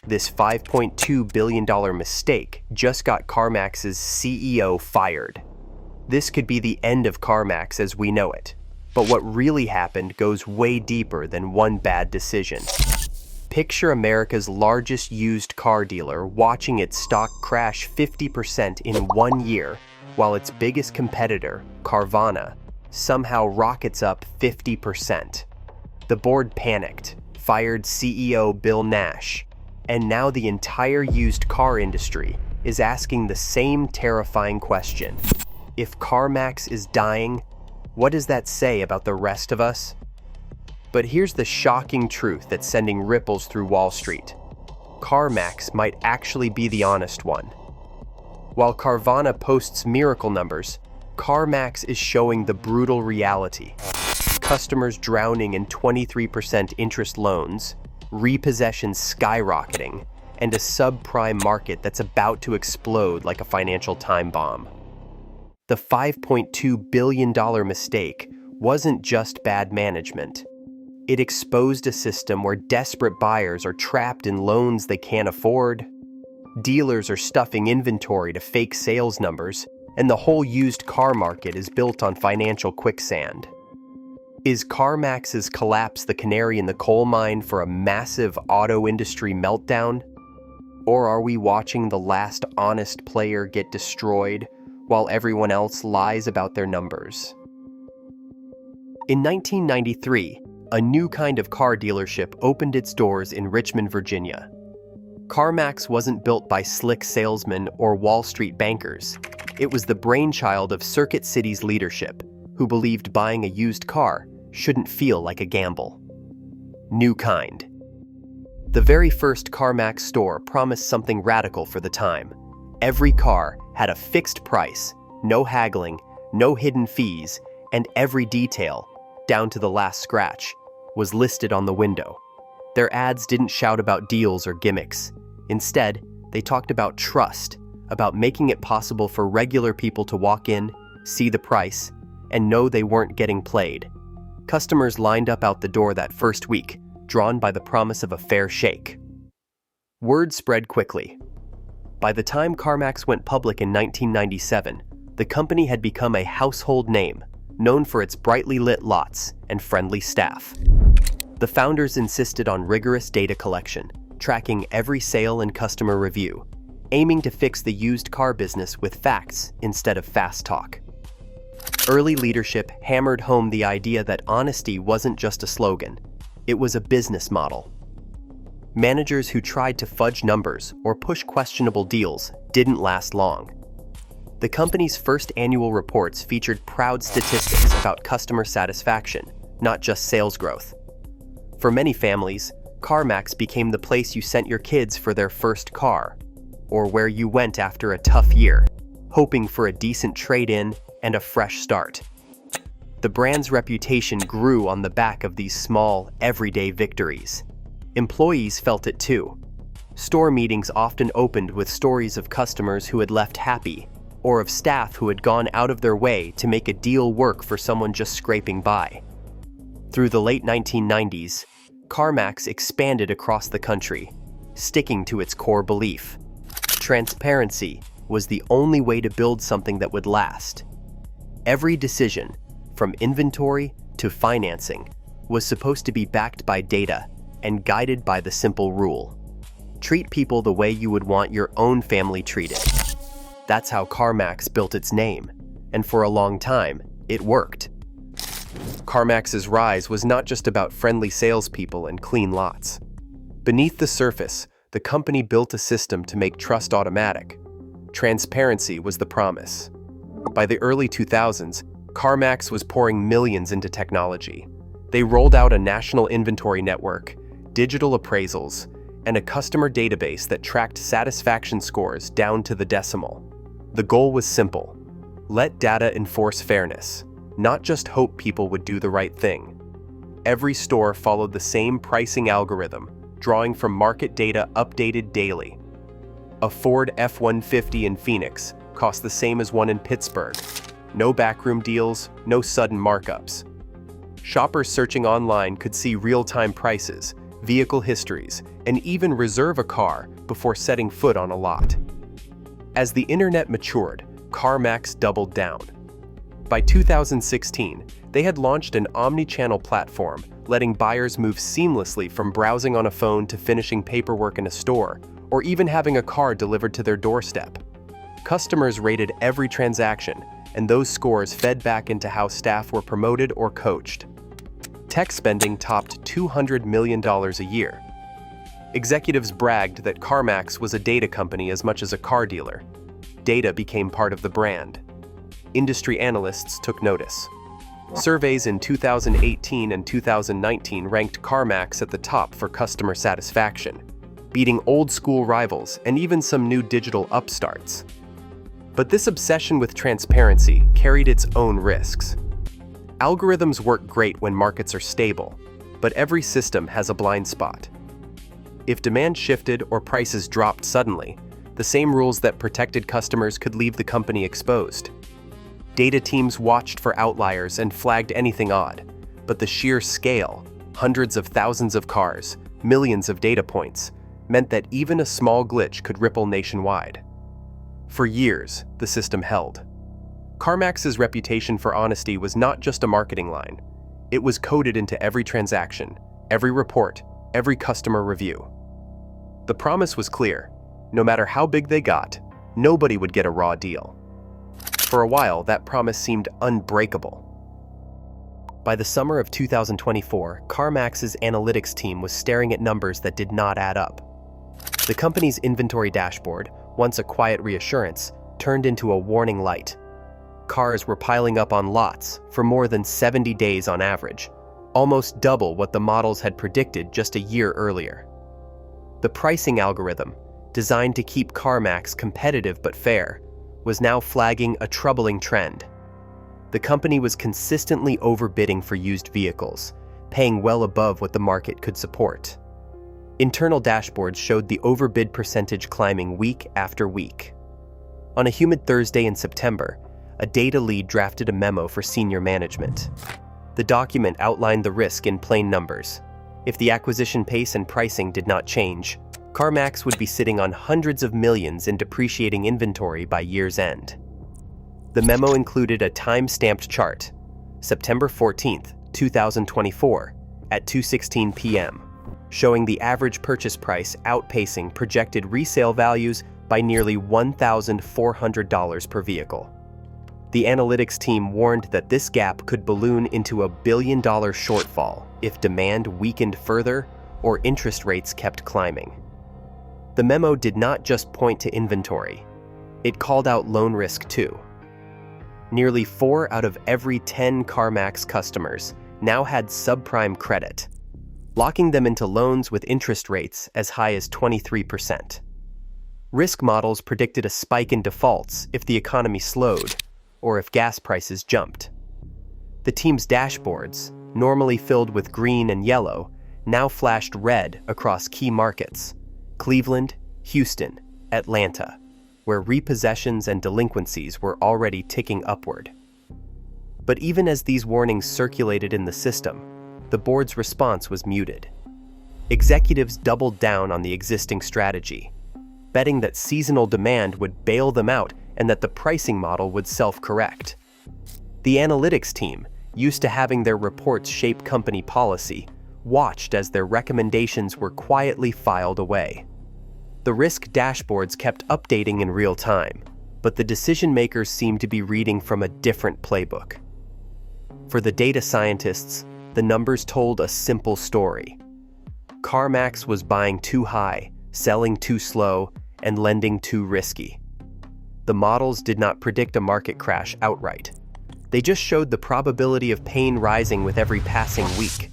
This $5.2 billion mistake just got Carmax's CEO fired. This could be the end of Carmax as we know it. But what really happened goes way deeper than one bad decision. Picture America's largest used car dealer watching its stock crash 50% in 1 year, while its biggest competitor, Carvana, somehow rockets up 50%. The board panicked, fired CEO Bill Nash, and now the entire used car industry is asking the same terrifying question. If Carmax is dying, what does that say about the rest of us? But here's the shocking truth that's sending ripples through Wall Street. Carmax might actually be the honest one. While Carvana posts miracle numbers, Carmax is showing the brutal reality. Customers drowning in 23% interest loans, repossessions skyrocketing, and a subprime market that's about to explode like a financial time bomb. The $5.2 billion mistake wasn't just bad management. It exposed a system where desperate buyers are trapped in loans they can't afford, dealers are stuffing inventory to fake sales numbers, and the whole used car market is built on financial quicksand. Is Carmax's collapse the canary in the coal mine for a massive auto industry meltdown? Or are we watching the last honest player get destroyed while everyone else lies about their numbers? In 1993, a new kind of car dealership opened its doors in Richmond, Virginia. Carmax wasn't built by slick salesmen or Wall Street bankers. It was the brainchild of Circuit City's leadership, who believed buying a used car shouldn't feel like a gamble. New kind. The very first Carmax store promised something radical for the time. Every car had a fixed price, no haggling, no hidden fees, and every detail, down to the last scratch, was listed on the window. Their ads didn't shout about deals or gimmicks. Instead, they talked about trust, about making it possible for regular people to walk in, see the price, and know they weren't getting played. Customers lined up out the door that first week, drawn by the promise of a fair shake. Word spread quickly. By the time Carmax went public in 1997, the company had become a household name, known for its brightly lit lots and friendly staff. The founders insisted on rigorous data collection, tracking every sale and customer review, aiming to fix the used car business with facts instead of fast talk. Early leadership hammered home the idea that honesty wasn't just a slogan, it was a business model. Managers who tried to fudge numbers or push questionable deals didn't last long. The company's first annual reports featured proud statistics about customer satisfaction, not just sales growth. For many families, Carmax became the place you sent your kids for their first car, or where you went after a tough year, hoping for a decent trade-in and a fresh start. The brand's reputation grew on the back of these small, everyday victories. Employees felt it too. Store meetings often opened with stories of customers who had left happy, or of staff who had gone out of their way to make a deal work for someone just scraping by. Through the late 1990s, Carmax expanded across the country, sticking to its core belief. Transparency was the only way to build something that would last. Every decision, from inventory to financing, was supposed to be backed by data and guided by the simple rule: treat people the way you would want your own family treated. That's how Carmax built its name, and for a long time, it worked. Carmax's rise was not just about friendly salespeople and clean lots. Beneath the surface, the company built a system to make trust automatic. Transparency was the promise. By the early 2000s, Carmax was pouring millions into technology. They rolled out a national inventory network, digital appraisals, and a customer database that tracked satisfaction scores down to the decimal. The goal was simple: let data enforce fairness, not just hope people would do the right thing. Every store followed the same pricing algorithm, drawing from market data updated daily. A Ford F-150 in Phoenix cost the same as one in Pittsburgh. No backroom deals, no sudden markups. Shoppers searching online could see real-time prices, vehicle histories, and even reserve a car before setting foot on a lot. As the internet matured, Carmax doubled down. By 2016, they had launched an omni-channel platform, letting buyers move seamlessly from browsing on a phone to finishing paperwork in a store, or even having a car delivered to their doorstep. Customers rated every transaction, and those scores fed back into how staff were promoted or coached. Tech spending topped $200 million a year. Executives bragged that Carmax was a data company as much as a car dealer. Data became part of the brand. Industry analysts took notice. Surveys in 2018 and 2019 ranked Carmax at the top for customer satisfaction, beating old-school rivals and even some new digital upstarts. But this obsession with transparency carried its own risks. Algorithms work great when markets are stable, but every system has a blind spot. If demand shifted or prices dropped suddenly, the same rules that protected customers could leave the company exposed. Data teams watched for outliers and flagged anything odd, but the sheer scale, hundreds of thousands of cars, millions of data points, meant that even a small glitch could ripple nationwide. For years, the system held. Carmax's reputation for honesty was not just a marketing line. It was coded into every transaction, every report, every customer review. The promise was clear. No matter how big they got, nobody would get a raw deal. For a while, that promise seemed unbreakable. By the summer of 2024, Carmax's analytics team was staring at numbers that did not add up. The company's inventory dashboard, once a quiet reassurance, turned into a warning light. Cars were piling up on lots for more than 70 days on average, almost double what the models had predicted just a year earlier. The pricing algorithm, designed to keep Carmax competitive but fair, was now flagging a troubling trend. The company was consistently overbidding for used vehicles, paying well above what the market could support. Internal dashboards showed the overbid percentage climbing week after week. On a humid Thursday in September, a data lead drafted a memo for senior management. The document outlined the risk in plain numbers. If the acquisition pace and pricing did not change, Carmax would be sitting on hundreds of millions in depreciating inventory by year's end. The memo included a time-stamped chart, September 14th, 2024, at 2:16 p.m., showing the average purchase price outpacing projected resale values by nearly $1,400 per vehicle. The analytics team warned that this gap could balloon into $1 billion shortfall if demand weakened further or interest rates kept climbing. The memo did not just point to inventory. It called out loan risk too. Nearly 4 out of every 10 Carmax customers now had subprime credit, locking them into loans with interest rates as high as 23%. Risk models predicted a spike in defaults if the economy slowed or if gas prices jumped. The team's dashboards, normally filled with green and yellow, now flashed red across key markets: Cleveland, Houston, Atlanta, where repossessions and delinquencies were already ticking upward. But even as these warnings circulated in the system, the board's response was muted. Executives doubled down on the existing strategy, betting that seasonal demand would bail them out and that the pricing model would self-correct. The analytics team, used to having their reports shape company policy, watched as their recommendations were quietly filed away. The risk dashboards kept updating in real time, but the decision-makers seemed to be reading from a different playbook. For the data scientists, the numbers told a simple story. Carmax was buying too high, selling too slow, and lending too risky. The models did not predict a market crash outright. They just showed the probability of pain rising with every passing week.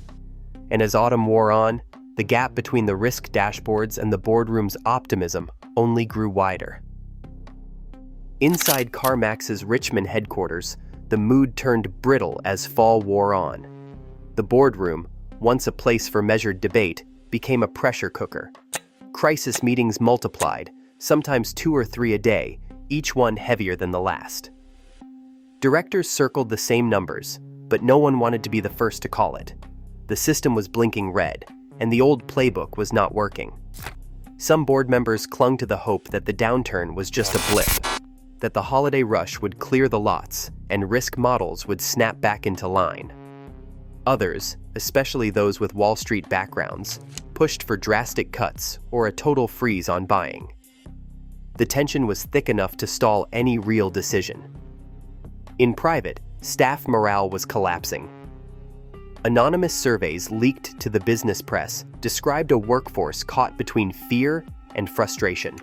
And as autumn wore on, the gap between the risk dashboards and the boardroom's optimism only grew wider. Inside Carmax's Richmond headquarters, the mood turned brittle as fall wore on. The boardroom, once a place for measured debate, became a pressure cooker. Crisis meetings multiplied, sometimes 2 or 3 a day, each one heavier than the last. Directors circled the same numbers, but no one wanted to be the first to call it. The system was blinking red, and the old playbook was not working. Some board members clung to the hope that the downturn was just a blip, that the holiday rush would clear the lots and risk models would snap back into line. Others, especially those with Wall Street backgrounds, pushed for drastic cuts or a total freeze on buying. The tension was thick enough to stall any real decision. In private, staff morale was collapsing. Anonymous surveys leaked to the business press described a workforce caught between fear and frustration.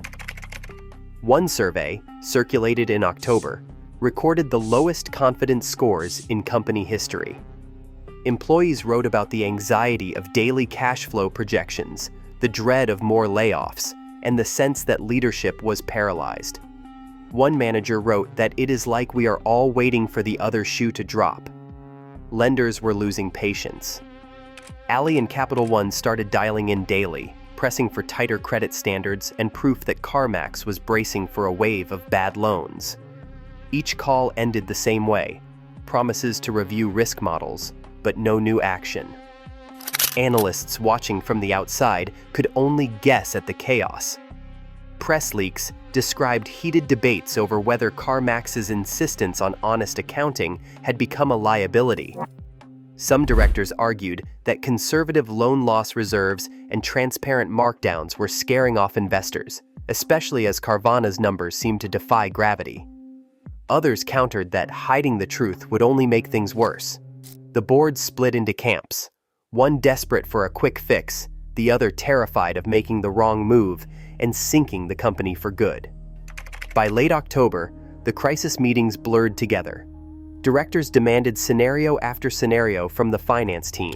One survey, circulated in October, recorded the lowest confidence scores in company history. Employees wrote about the anxiety of daily cash flow projections, the dread of more layoffs, and the sense that leadership was paralyzed. One manager wrote that it is like we are all waiting for the other shoe to drop. Lenders were losing patience. Ally and Capital One started dialing in daily, pressing for tighter credit standards and proof that Carmax was bracing for a wave of bad loans. Each call ended the same way, promises to review risk models, but no new action. Analysts watching from the outside could only guess at the chaos. Press leaks described heated debates over whether Carmax's insistence on honest accounting had become a liability. Some directors argued that conservative loan loss reserves and transparent markdowns were scaring off investors, especially as Carvana's numbers seemed to defy gravity. Others countered that hiding the truth would only make things worse. The board split into camps, one desperate for a quick fix, the other terrified of making the wrong move and sinking the company for good. By late October, the crisis meetings blurred together. Directors demanded scenario after scenario from the finance team,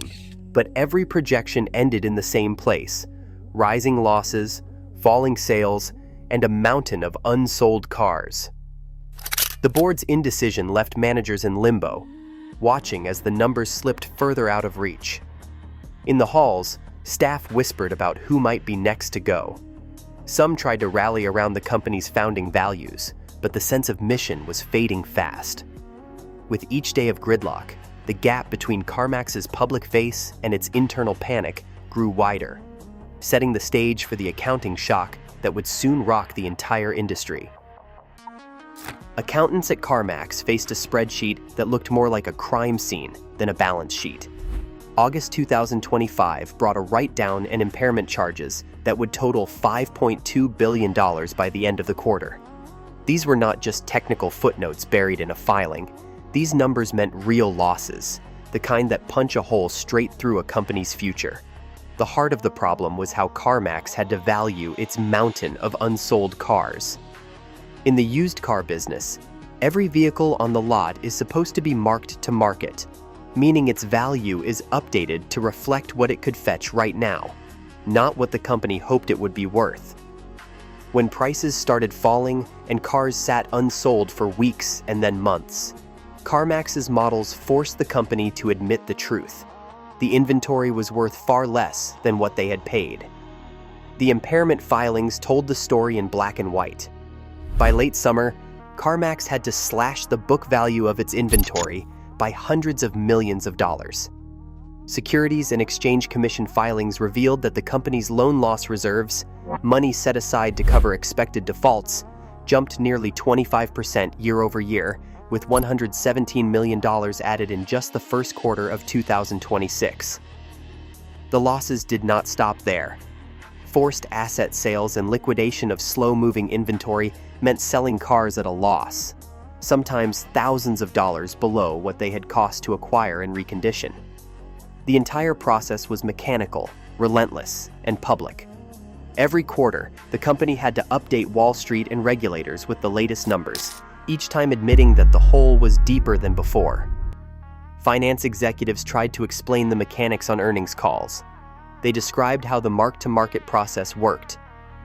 but every projection ended in the same place: rising losses, falling sales, and a mountain of unsold cars. The board's indecision left managers in limbo, watching as the numbers slipped further out of reach. In the halls, staff whispered about who might be next to go. Some tried to rally around the company's founding values, but the sense of mission was fading fast. With each day of gridlock, the gap between Carmax's public face and its internal panic grew wider, setting the stage for the accounting shock that would soon rock the entire industry. Accountants at Carmax faced a spreadsheet that looked more like a crime scene than a balance sheet. August 2025 brought a write-down and impairment charges that would total $5.2 billion by the end of the quarter. These were not just technical footnotes buried in a filing. These numbers meant real losses, the kind that punch a hole straight through a company's future. The heart of the problem was how Carmax had to value its mountain of unsold cars. In the used car business, every vehicle on the lot is supposed to be marked to market, meaning its value is updated to reflect what it could fetch right now, not what the company hoped it would be worth. When prices started falling and cars sat unsold for weeks and then months, Carmax's models forced the company to admit the truth. The inventory was worth far less than what they had paid. The impairment filings told the story in black and white. By late summer, Carmax had to slash the book value of its inventory by hundreds of millions of dollars. Securities and Exchange Commission filings revealed that the company's loan loss reserves, money set aside to cover expected defaults, jumped nearly 25% year over year, with $117 million added in just the first quarter of 2026. The losses did not stop there. Forced asset sales and liquidation of slow-moving inventory meant selling cars at a loss, sometimes thousands of dollars below what they had cost to acquire and recondition. The entire process was mechanical, relentless, and public. Every quarter, the company had to update Wall Street and regulators with the latest numbers, each time admitting that the hole was deeper than before. Finance executives tried to explain the mechanics on earnings calls. They described how the mark-to-market process worked.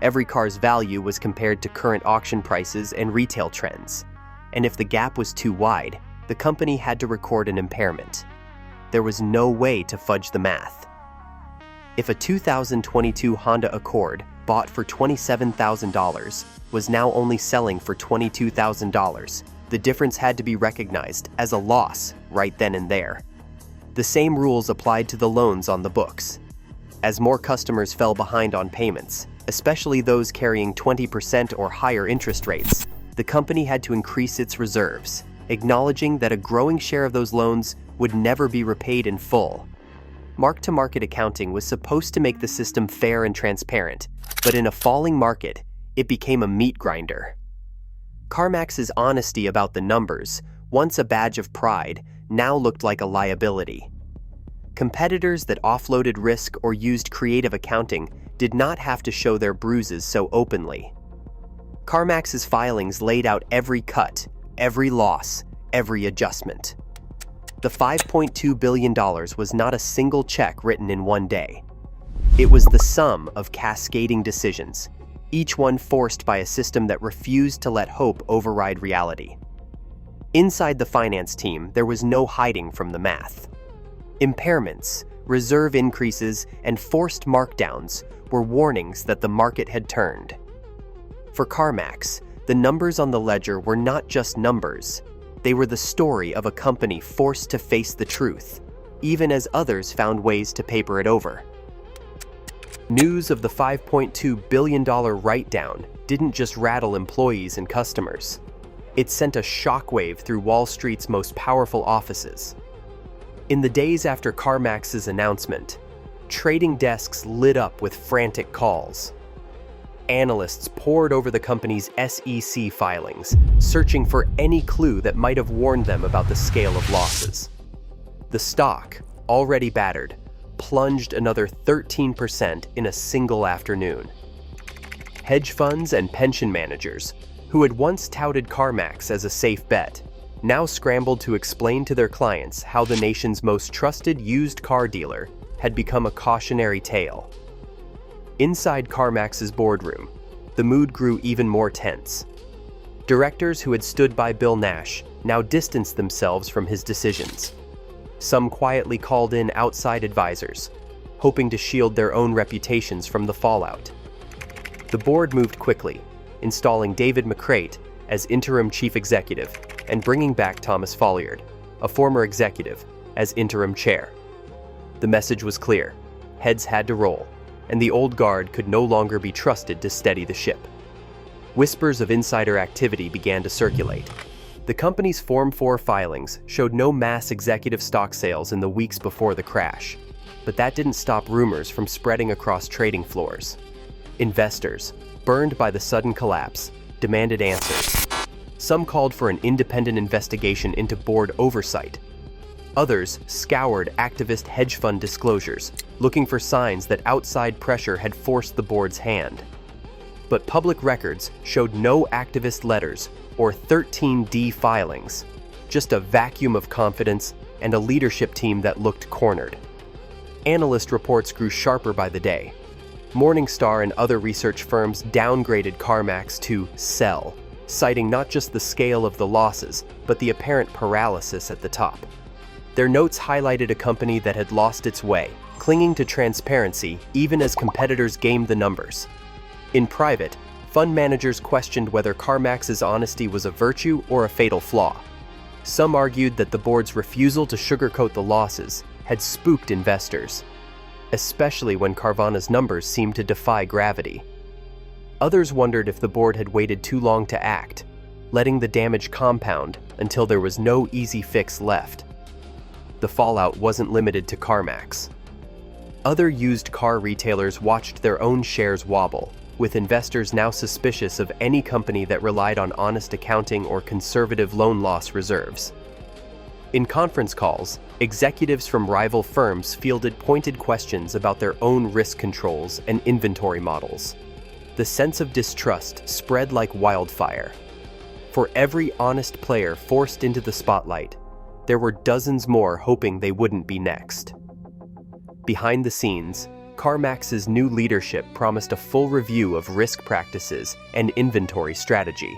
Every car's value was compared to current auction prices and retail trends, and if the gap was too wide, the company had to record an impairment. There was no way to fudge the math. If a 2022 Honda Accord bought for $27,000 was now only selling for $22,000, the difference had to be recognized as a loss right then and there. The same rules applied to the loans on the books. as more customers fell behind on payments, especially those carrying 20% or higher interest rates. The company had to increase its reserves, acknowledging that a growing share of those loans would never be repaid in full. Mark-to-market accounting was supposed to make the system fair and transparent, but in a falling market, it became a meat grinder. Carmax's honesty about the numbers, once a badge of pride, now looked like a liability. Competitors that offloaded risk or used creative accounting did not have to show their bruises so openly. Carmax's filings laid out every cut, every loss, every adjustment. The $5.2 billion was not a single check written in one day. It was the sum of cascading decisions, each one forced by a system that refused to let hope override reality. Inside the finance team, there was no hiding from the math. Impairments, reserve increases, and forced markdowns were warnings that the market had turned. For Carmax, the numbers on the ledger were not just numbers. They were the story of a company forced to face the truth, even as others found ways to paper it over. News of the $5.2 billion write-down didn't just rattle employees and customers. It sent a shockwave through Wall Street's most powerful offices. In the days after Carmax's announcement, trading desks lit up with frantic calls. Analysts pored over the company's SEC filings, searching for any clue that might have warned them about the scale of losses. The stock, already battered, plunged another 13% in a single afternoon. Hedge funds and pension managers, who had once touted Carmax as a safe bet, now scrambled to explain to their clients how the nation's most trusted used car dealer had become a cautionary tale. Inside Carmax's boardroom, the mood grew even more tense. Directors who had stood by Bill Nash now distanced themselves from his decisions. Some quietly called in outside advisors, hoping to shield their own reputations from the fallout. The board moved quickly, installing David McCreight as interim chief executive and bringing back Thomas Folliard, a former executive, as interim chair. The message was clear: heads had to roll, and the old guard could no longer be trusted to steady the ship. Whispers of insider activity began to circulate. The company's Form 4 filings showed no mass executive stock sales in the weeks before the crash, but that didn't stop rumors from spreading across trading floors. Investors, burned by the sudden collapse, demanded answers. Some called for an independent investigation into board oversight. Others scoured activist hedge fund disclosures, looking for signs that outside pressure had forced the board's hand. But public records showed no activist letters or 13D filings, just a vacuum of confidence and a leadership team that looked cornered. Analyst reports grew sharper by the day. Morningstar and other research firms downgraded Carmax to sell, citing not just the scale of the losses, but the apparent paralysis at the top. Their notes highlighted a company that had lost its way, clinging to transparency even as competitors gamed the numbers. In private, fund managers questioned whether Carmax's honesty was a virtue or a fatal flaw. Some argued that the board's refusal to sugarcoat the losses had spooked investors, especially when Carvana's numbers seemed to defy gravity. Others wondered if the board had waited too long to act, letting the damage compound until there was no easy fix left. The fallout wasn't limited to Carmax. Other used car retailers watched their own shares wobble, with investors now suspicious of any company that relied on honest accounting or conservative loan loss reserves. In conference calls, executives from rival firms fielded pointed questions about their own risk controls and inventory models. The sense of distrust spread like wildfire. For every honest player forced into the spotlight, there were dozens more hoping they wouldn't be next. Behind the scenes, Carmax's new leadership promised a full review of risk practices and inventory strategy.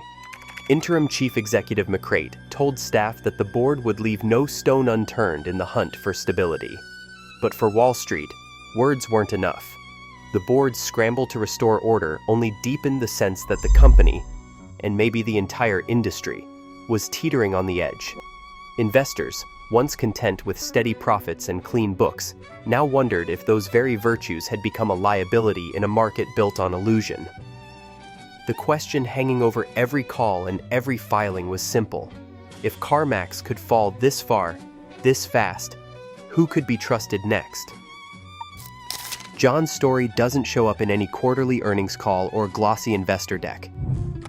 Interim Chief Executive McCreight told staff that the board would leave no stone unturned in the hunt for stability. But for Wall Street, words weren't enough. The board's scramble to restore order only deepened the sense that the company, and maybe the entire industry, was teetering on the edge. Investors, once content with steady profits and clean books, now wondered if those very virtues had become a liability in a market built on illusion. The question hanging over every call and every filing was simple. If Carmax could fall this far, this fast, who could be trusted next? John's story doesn't show up in any quarterly earnings call or glossy investor deck.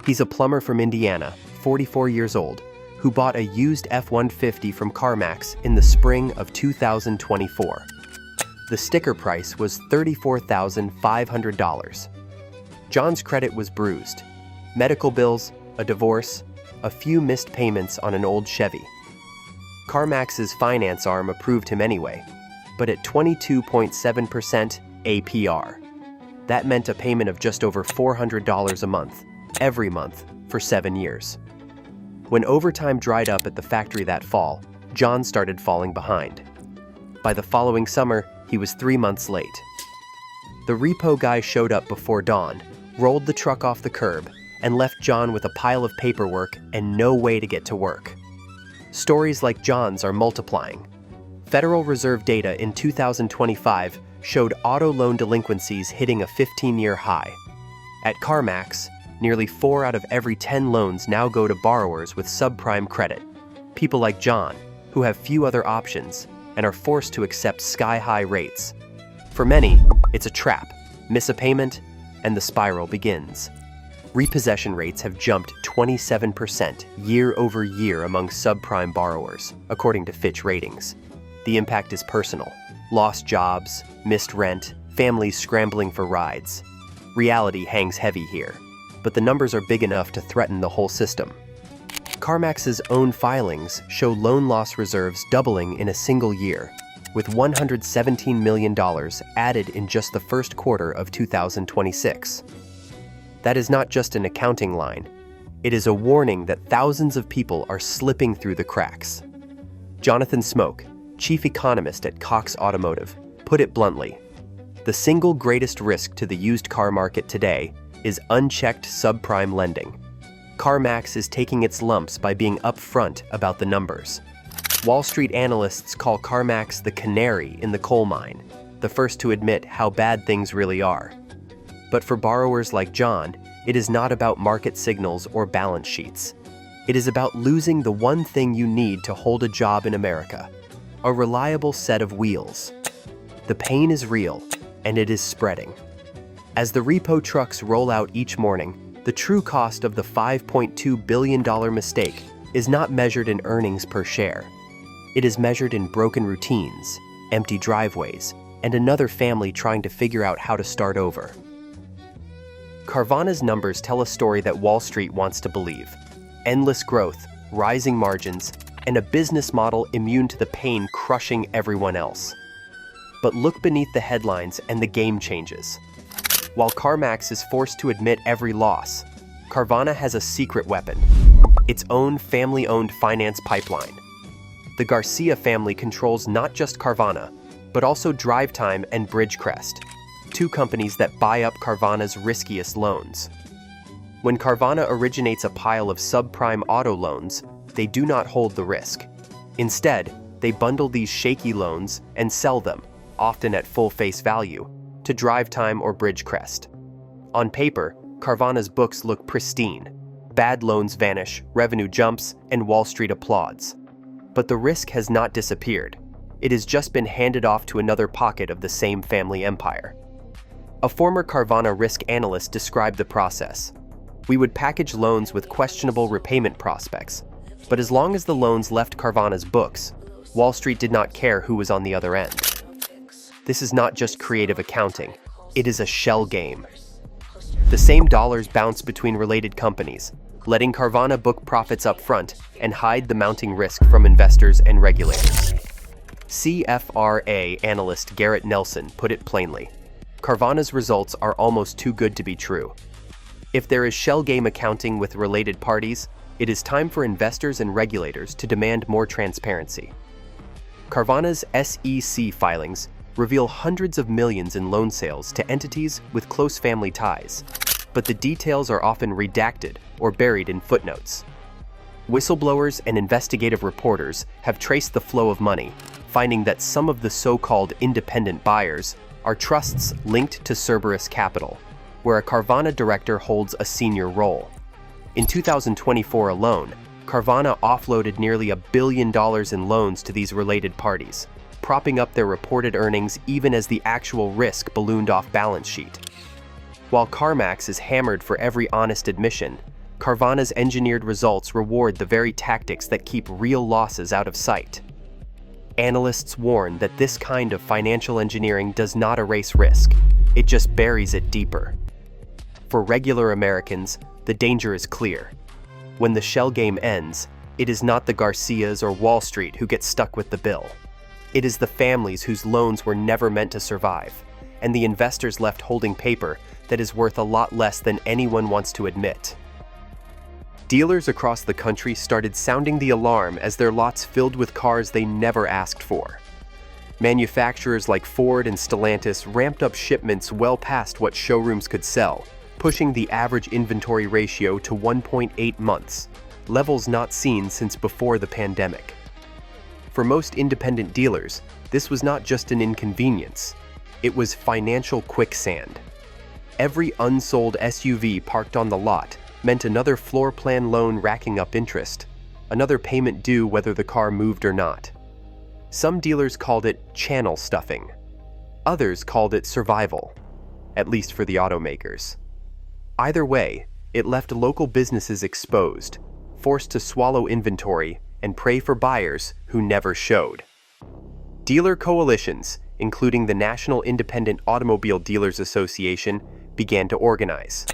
He's a plumber from Indiana, 44 years old, who bought a used F-150 from Carmax in the spring of 2024. The sticker price was $34,500. John's credit was bruised. Medical bills, a divorce, a few missed payments on an old Chevy. Carmax's finance arm approved him anyway, but at 22.7% APR. That meant a payment of just over $400 a month, every month, for 7 years. When overtime dried up at the factory that fall, John started falling behind. By the following summer, he was 3 months late. The repo guy showed up before dawn, rolled the truck off the curb, and left John with a pile of paperwork and no way to get to work. Stories like John's are multiplying. Federal Reserve data in 2025 showed auto loan delinquencies hitting a 15-year high. At Carmax, nearly 4 out of every 10 loans now go to borrowers with subprime credit, people like John, who have few other options and are forced to accept sky-high rates. For many, it's a trap. Miss a payment, and the spiral begins. Repossession rates have jumped 27% year over year among subprime borrowers, according to Fitch Ratings. The impact is personal. Lost jobs, missed rent, families scrambling for rides. Reality hangs heavy here, but the numbers are big enough to threaten the whole system. Carmax's own filings show loan loss reserves doubling in a single year, with $117 million added in just the first quarter of 2026. That is not just an accounting line. It is a warning that thousands of people are slipping through the cracks. Jonathan Smoke, chief economist at Cox Automotive, put it bluntly: the single greatest risk to the used car market today is unchecked subprime lending. Carmax is taking its lumps by being upfront about the numbers. Wall Street analysts call Carmax the canary in the coal mine, the first to admit how bad things really are. But for borrowers like John, it is not about market signals or balance sheets. It is about losing the one thing you need to hold a job in America: a reliable set of wheels. The pain is real, and it is spreading. As the repo trucks roll out each morning, the true cost of the $5.2 billion mistake is not measured in earnings per share. It is measured in broken routines, empty driveways, and another family trying to figure out how to start over. Carvana's numbers tell a story that Wall Street wants to believe: endless growth, rising margins, and a business model immune to the pain crushing everyone else. But look beneath the headlines and the game changes. While Carmax is forced to admit every loss, Carvana has a secret weapon: its own family-owned finance pipeline. The Garcia family controls not just Carvana, but also DriveTime and Bridgecrest, two companies that buy up Carvana's riskiest loans. When Carvana originates a pile of subprime auto loans, they do not hold the risk. Instead, they bundle these shaky loans and sell them, often at full face value, to DriveTime or Bridgecrest. On paper, Carvana's books look pristine. Bad loans vanish, revenue jumps, and Wall Street applauds. But the risk has not disappeared. It has just been handed off to another pocket of the same family empire. A former Carvana risk analyst described the process: we would package loans with questionable repayment prospects, but as long as the loans left Carvana's books, Wall Street did not care who was on the other end. This is not just creative accounting, it is a shell game. The same dollars bounce between related companies, letting Carvana book profits up front and hide the mounting risk from investors and regulators. CFRA analyst Garrett Nelson put it plainly: Carvana's results are almost too good to be true. If there is shell game accounting with related parties, it is time for investors and regulators to demand more transparency. Carvana's SEC filings reveal hundreds of millions in loan sales to entities with close family ties, but the details are often redacted or buried in footnotes. Whistleblowers and investigative reporters have traced the flow of money, finding that some of the so-called independent buyers are trusts linked to Cerberus Capital, where a Carvana director holds a senior role. In 2024 alone, Carvana offloaded nearly $1 billion in loans to these related parties, propping up their reported earnings even as the actual risk ballooned off balance sheet. While Carmax is hammered for every honest admission, Carvana's engineered results reward the very tactics that keep real losses out of sight. Analysts warn that this kind of financial engineering does not erase risk, it just buries it deeper. For regular Americans, the danger is clear. When the shell game ends, it is not the Garcias or Wall Street who get stuck with the bill. It is the families whose loans were never meant to survive, and the investors left holding paper that is worth a lot less than anyone wants to admit. Dealers across the country started sounding the alarm as their lots filled with cars they never asked for. Manufacturers like Ford and Stellantis ramped up shipments well past what showrooms could sell, pushing the average inventory ratio to 1.8 months, levels not seen since before the pandemic. For most independent dealers, this was not just an inconvenience, it was financial quicksand. Every unsold SUV parked on the lot meant another floor plan loan racking up interest, another payment due whether the car moved or not. Some dealers called it channel stuffing. Others called it survival, at least for the automakers. Either way, it left local businesses exposed, forced to swallow inventory and pray for buyers who never showed. Dealer coalitions, including the National Independent Automobile Dealers Association, began to organize.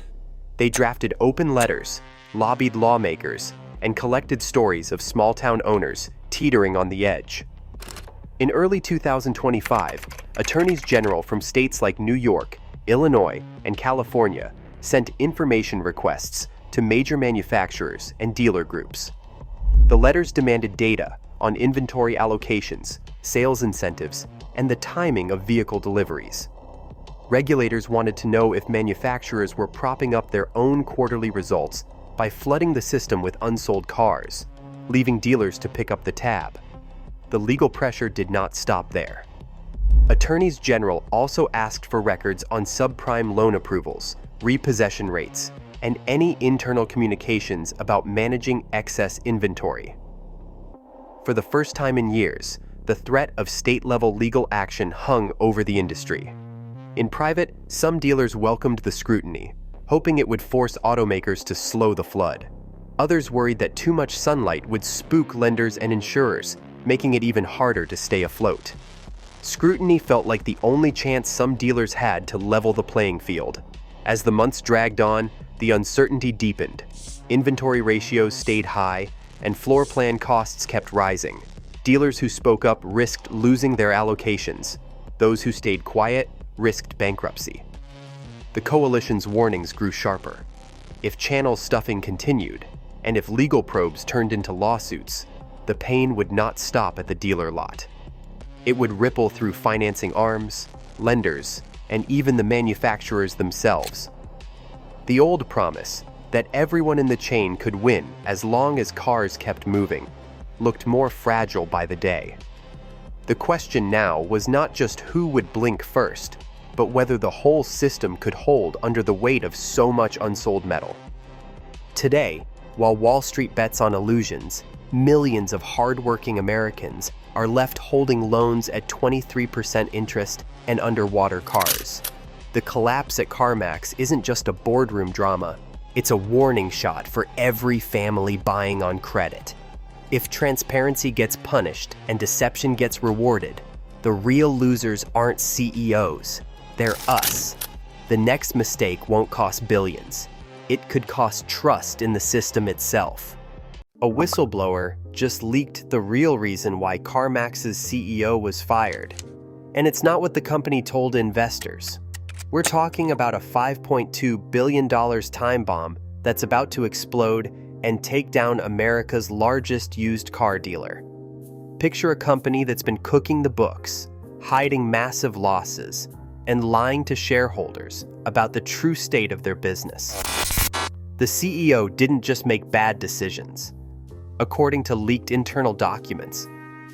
They drafted open letters, lobbied lawmakers, and collected stories of small-town owners teetering on the edge. In early 2025, attorneys general from states like New York, Illinois, and California sent information requests to major manufacturers and dealer groups. The letters demanded data on inventory allocations, sales incentives, and the timing of vehicle deliveries. Regulators wanted to know if manufacturers were propping up their own quarterly results by flooding the system with unsold cars, leaving dealers to pick up the tab. The legal pressure did not stop there. Attorneys general also asked for records on subprime loan approvals, repossession rates, and any internal communications about managing excess inventory. For the first time in years, the threat of state-level legal action hung over the industry. In private, some dealers welcomed the scrutiny, hoping it would force automakers to slow the flood. Others worried that too much sunlight would spook lenders and insurers, making it even harder to stay afloat. Scrutiny felt like the only chance some dealers had to level the playing field. As the months dragged on, the uncertainty deepened. Inventory ratios stayed high, and floor plan costs kept rising. Dealers who spoke up risked losing their allocations. Those who stayed quiet risked bankruptcy. The coalition's warnings grew sharper. If channel stuffing continued, and if legal probes turned into lawsuits, the pain would not stop at the dealer lot. It would ripple through financing arms, lenders, and even the manufacturers themselves. The old promise that everyone in the chain could win as long as cars kept moving looked more fragile by the day. The question now was not just who would blink first, but whether the whole system could hold under the weight of so much unsold metal. Today, while Wall Street bets on illusions, millions of hardworking Americans are left holding loans at 23% interest and underwater cars. The collapse at Carmax isn't just a boardroom drama, it's a warning shot for every family buying on credit. If transparency gets punished and deception gets rewarded, the real losers aren't CEOs, they're us. The next mistake won't cost billions. It could cost trust in the system itself. A whistleblower just leaked the real reason why Carmax's CEO was fired. And it's not what the company told investors. We're talking about a $5.2 billion time bomb that's about to explode and take down America's largest used car dealer. Picture a company that's been cooking the books, hiding massive losses, and lying to shareholders about the true state of their business. The CEO didn't just make bad decisions. According to leaked internal documents,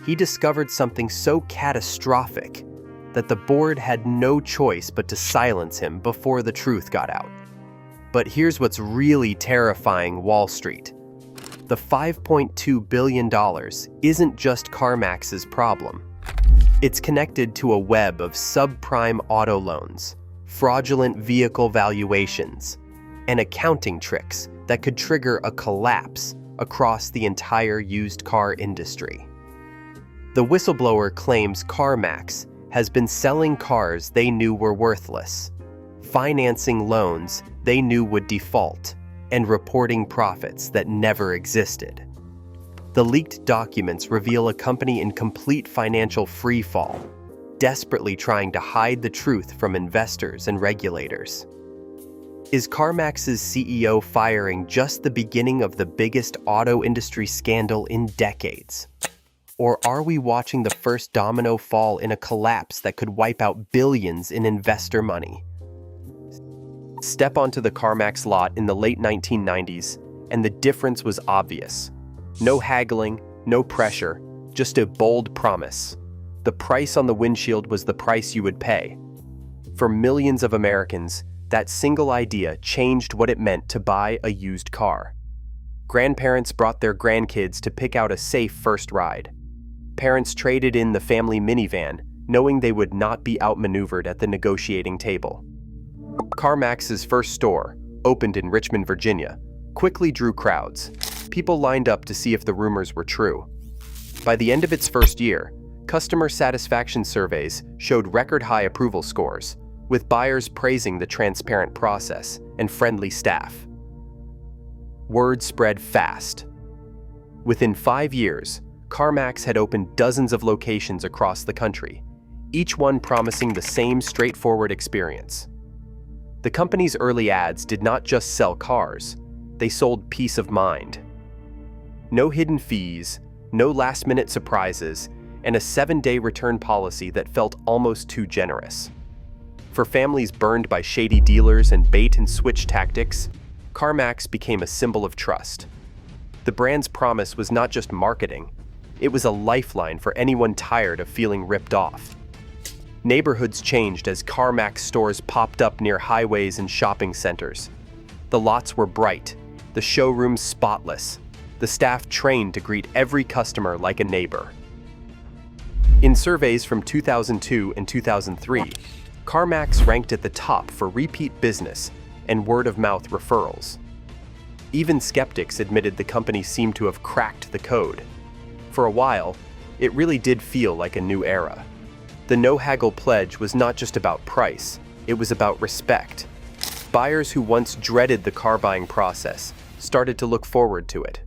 he discovered something so catastrophic that the board had no choice but to silence him before the truth got out. But here's what's really terrifying Wall Street. The $5.2 billion isn't just Carmax's problem. It's connected to a web of subprime auto loans, fraudulent vehicle valuations, and accounting tricks that could trigger a collapse across the entire used car industry. The whistleblower claims Carmax has been selling cars they knew were worthless, financing loans they knew would default, and reporting profits that never existed. The leaked documents reveal a company in complete financial freefall, desperately trying to hide the truth from investors and regulators. Is Carmax's CEO firing just the beginning of the biggest auto industry scandal in decades? Or are we watching the first domino fall in a collapse that could wipe out billions in investor money? Step onto the Carmax lot in the late 1990s, and the difference was obvious. No haggling, no pressure, just a bold promise. The price on the windshield was the price you would pay. For millions of Americans, that single idea changed what it meant to buy a used car. Grandparents brought their grandkids to pick out a safe first ride. Parents traded in the family minivan, knowing they would not be outmaneuvered at the negotiating table. Carmax's first store, opened in Richmond, Virginia, quickly drew crowds. People lined up to see if the rumors were true. By the end of its first year, customer satisfaction surveys showed record-high approval scores, with buyers praising the transparent process and friendly staff. Word spread fast. Within 5 years, Carmax had opened dozens of locations across the country, each one promising the same straightforward experience. The company's early ads did not just sell cars, they sold peace of mind. No hidden fees, no last-minute surprises, and a 7-day return policy that felt almost too generous. For families burned by shady dealers and bait-and-switch tactics, Carmax became a symbol of trust. The brand's promise was not just marketing, it was a lifeline for anyone tired of feeling ripped off. Neighborhoods changed as Carmax stores popped up near highways and shopping centers. The lots were bright, the showrooms spotless, the staff trained to greet every customer like a neighbor. In surveys from 2002 and 2003, Carmax ranked at the top for repeat business and word-of-mouth referrals. Even skeptics admitted the company seemed to have cracked the code. For a while, it really did feel like a new era. The no-haggle pledge was not just about price, it was about respect. Buyers who once dreaded the car buying process started to look forward to it.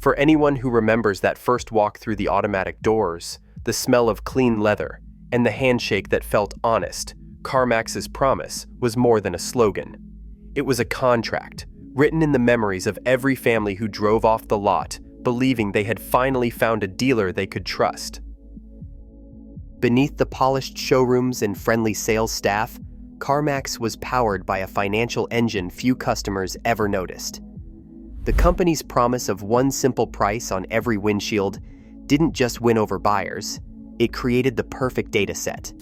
For anyone who remembers that first walk through the automatic doors, the smell of clean leather, and the handshake that felt honest, Carmax's promise was more than a slogan. It was a contract, written in the memories of every family who drove off the lot, believing they had finally found a dealer they could trust. Beneath the polished showrooms and friendly sales staff, Carmax was powered by a financial engine few customers ever noticed. The company's promise of one simple price on every windshield didn't just win over buyers, it created the perfect data set.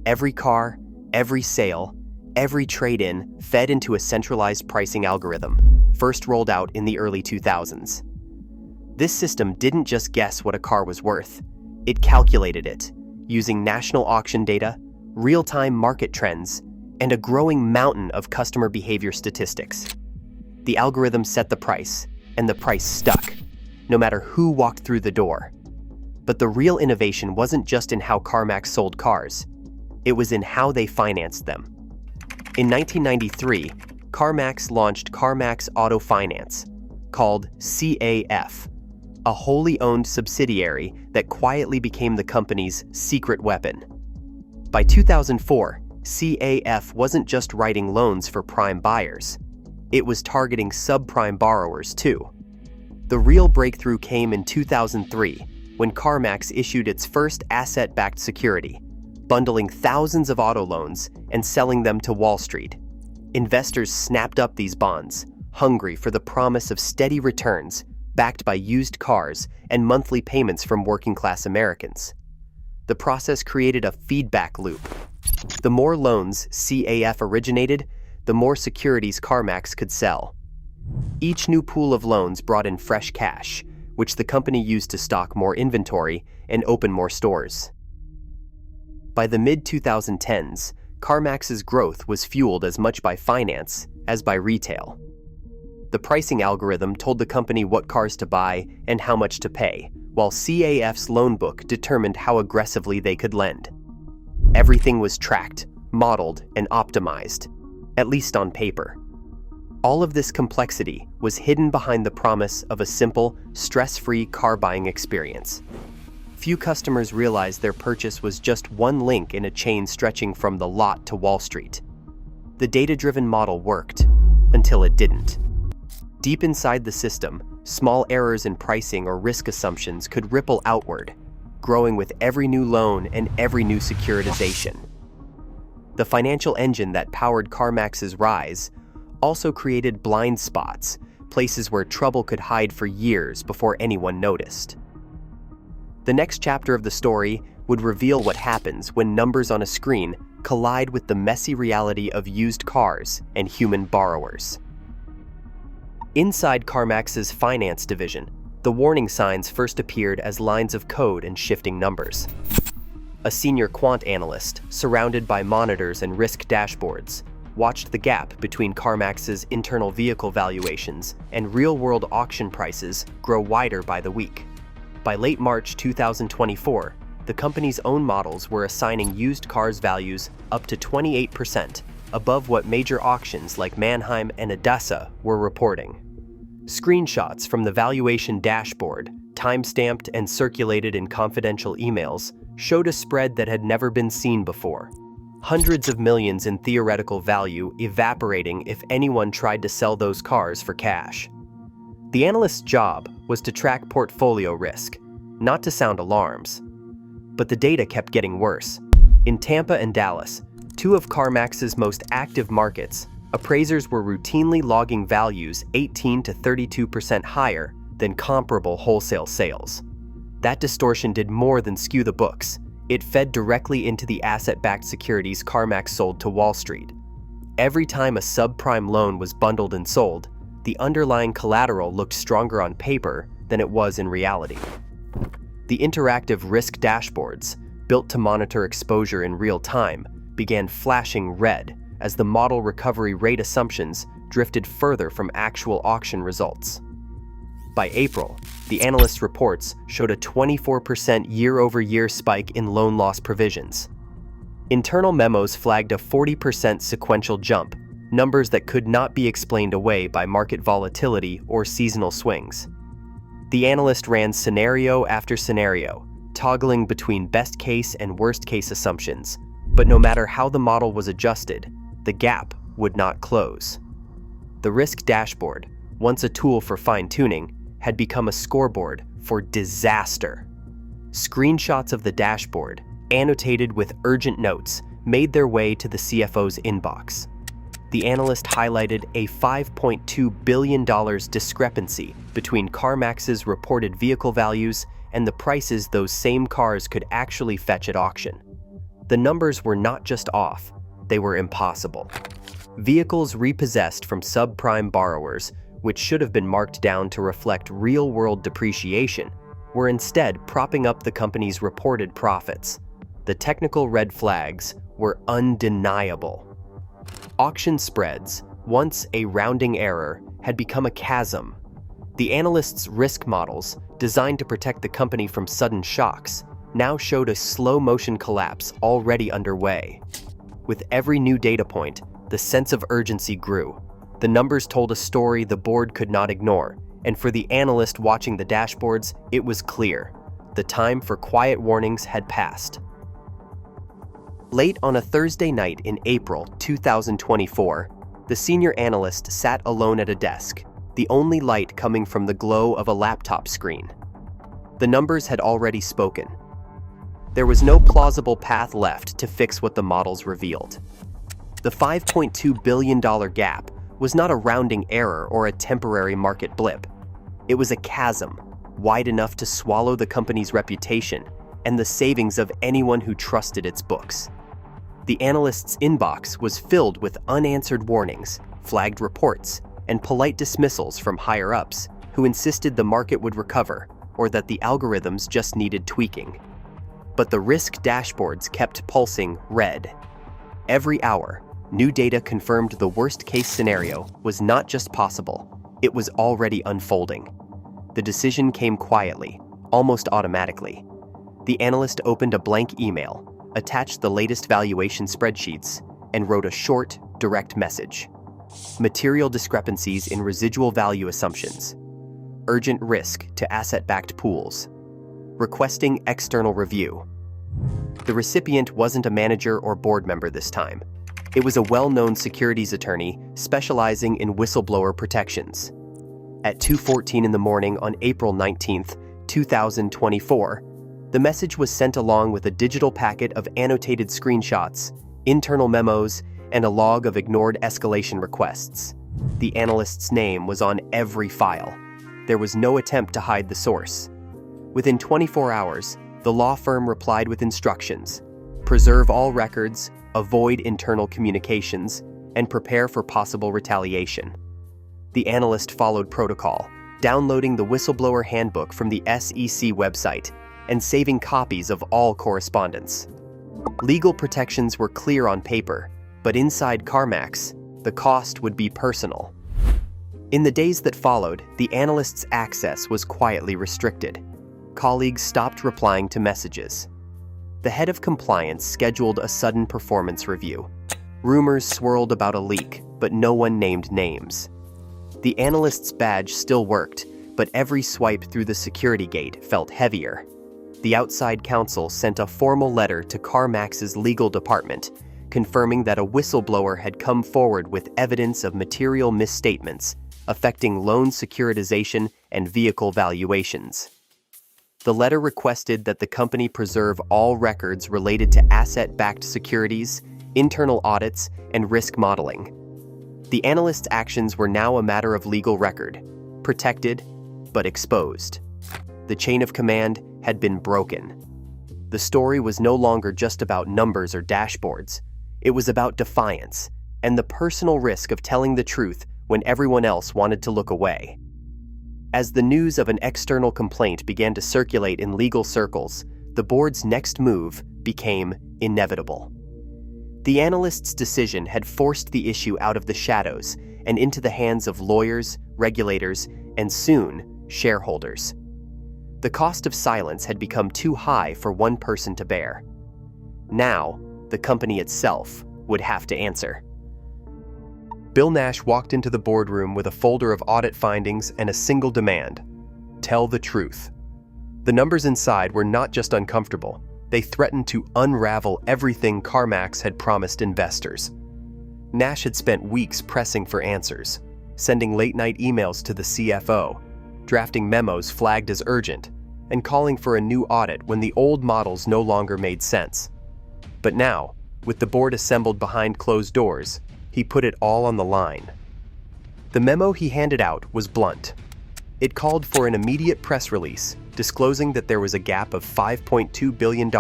Every car, every sale, every trade-in fed into a centralized pricing algorithm, first rolled out in the early 2000s. This system didn't just guess what a car was worth, it calculated it, using national auction data, real-time market trends, and a growing mountain of customer behavior statistics. The algorithm set the price, and the price stuck, no matter who walked through the door. But the real innovation wasn't just in how CarMax sold cars, it was in how they financed them. In 1993, CarMax launched CarMax Auto Finance, called CAF, a wholly owned subsidiary that quietly became the company's secret weapon. By 2004, CAF wasn't just writing loans for prime buyers, it was targeting subprime borrowers too. The real breakthrough came in 2003, when CarMax issued its first asset-backed security, bundling thousands of auto loans and selling them to Wall Street. Investors snapped up these bonds, hungry for the promise of steady returns, backed by used cars and monthly payments from working-class Americans. The process created a feedback loop. The more loans CAF originated, the more securities Carmax could sell. Each new pool of loans brought in fresh cash, which the company used to stock more inventory and open more stores. By the mid-2010s, Carmax's growth was fueled as much by finance as by retail. The pricing algorithm told the company what cars to buy and how much to pay, while CAF's loan book determined how aggressively they could lend. Everything was tracked, modeled, and optimized, at least on paper. All of this complexity was hidden behind the promise of a simple, stress-free car buying experience. Few customers realized their purchase was just one link in a chain stretching from the lot to Wall Street. The data-driven model worked, until it didn't. Deep inside the system, small errors in pricing or risk assumptions could ripple outward, growing with every new loan and every new securitization. The financial engine that powered Carmax's rise also created blind spots, places where trouble could hide for years before anyone noticed. The next chapter of the story would reveal what happens when numbers on a screen collide with the messy reality of used cars and human borrowers. Inside Carmax's finance division, the warning signs first appeared as lines of code and shifting numbers. A senior quant analyst, surrounded by monitors and risk dashboards, watched the gap between Carmax's internal vehicle valuations and real-world auction prices grow wider by the week. By late March 2024, the company's own models were assigning used cars values up to 28%, above what major auctions like Mannheim and Odessa were reporting. Screenshots from the valuation dashboard, time-stamped and circulated in confidential emails, showed a spread that had never been seen before. Hundreds of millions in theoretical value evaporating if anyone tried to sell those cars for cash. The analyst's job was to track portfolio risk, not to sound alarms. But the data kept getting worse. In Tampa and Dallas, two of Carmax's most active markets, appraisers were routinely logging values 18 to 32% higher than comparable wholesale sales. That distortion did more than skew the books. It fed directly into the asset-backed securities Carmax sold to Wall Street. Every time a subprime loan was bundled and sold, the underlying collateral looked stronger on paper than it was in reality. The interactive risk dashboards, built to monitor exposure in real time, began flashing red as the model recovery rate assumptions drifted further from actual auction results. By April, the analyst's reports showed a 24% year-over-year spike in loan loss provisions. Internal memos flagged a 40% sequential jump, numbers that could not be explained away by market volatility or seasonal swings. The analyst ran scenario after scenario, toggling between best-case and worst-case assumptions, but no matter how the model was adjusted, the gap would not close. The risk dashboard, once a tool for fine-tuning, had become a scoreboard for disaster. Screenshots of the dashboard, annotated with urgent notes, made their way to the CFO's inbox. The analyst highlighted a $5.2 billion discrepancy between Carmax's reported vehicle values and the prices those same cars could actually fetch at auction. The numbers were not just off, they were impossible. Vehicles repossessed from subprime borrowers, which should have been marked down to reflect real-world depreciation, were instead propping up the company's reported profits. The technical red flags were undeniable. Auction spreads, once a rounding error, had become a chasm. The analyst's risk models, designed to protect the company from sudden shocks, now showed a slow-motion collapse already underway. With every new data point, the sense of urgency grew. The numbers told a story the board could not ignore, and for the analyst watching the dashboards, it was clear. The time for quiet warnings had passed. Late on a Thursday night in April 2024, the senior analyst sat alone at a desk, the only light coming from the glow of a laptop screen. The numbers had already spoken. There was no plausible path left to fix what the models revealed. The $5.2 billion gap was not a rounding error or a temporary market blip. It was a chasm, wide enough to swallow the company's reputation and the savings of anyone who trusted its books. The analyst's inbox was filled with unanswered warnings, flagged reports, and polite dismissals from higher-ups who insisted the market would recover or that the algorithms just needed tweaking. But the risk dashboards kept pulsing red. Every hour, new data confirmed the worst-case scenario was not just possible, it was already unfolding. The decision came quietly, almost automatically. The analyst opened a blank email, attached the latest valuation spreadsheets, and wrote a short, direct message. Material discrepancies in residual value assumptions. Urgent risk to asset-backed pools. Requesting external review. The recipient wasn't a manager or board member this time. It was a well-known securities attorney specializing in whistleblower protections. At 2:14 in the morning on April 19, 2024, the message was sent along with a digital packet of annotated screenshots, internal memos, and a log of ignored escalation requests. The analyst's name was on every file. There was no attempt to hide the source. Within 24 hours, the law firm replied with instructions: preserve all records, avoid internal communications, and prepare for possible retaliation. The analyst followed protocol, downloading the Whistleblower Handbook from the SEC website and saving copies of all correspondence. Legal protections were clear on paper, but inside Carmax, the cost would be personal. In the days that followed, the analyst's access was quietly restricted. Colleagues stopped replying to messages. The head of compliance scheduled a sudden performance review. Rumors swirled about a leak, but no one named names. The analyst's badge still worked, but every swipe through the security gate felt heavier. The outside counsel sent a formal letter to Carmax's legal department, confirming that a whistleblower had come forward with evidence of material misstatements affecting loan securitization and vehicle valuations. The letter requested that the company preserve all records related to asset-backed securities, internal audits, and risk modeling. The analyst's actions were now a matter of legal record, protected but exposed. The chain of command had been broken. The story was no longer just about numbers or dashboards. It was about defiance and the personal risk of telling the truth when everyone else wanted to look away. As the news of an external complaint began to circulate in legal circles, the board's next move became inevitable. The analyst's decision had forced the issue out of the shadows and into the hands of lawyers, regulators, and soon, shareholders. The cost of silence had become too high for one person to bear. Now, the company itself would have to answer. Bill Nash walked into the boardroom with a folder of audit findings and a single demand: tell the truth. The numbers inside were not just uncomfortable, they threatened to unravel everything Carmax had promised investors. Nash had spent weeks pressing for answers, sending late-night emails to the CFO, drafting memos flagged as urgent, and calling for a new audit when the old models no longer made sense. But now, with the board assembled behind closed doors, he put it all on the line. The memo he handed out was blunt. It called for an immediate press release disclosing that there was a gap of $5.2 billion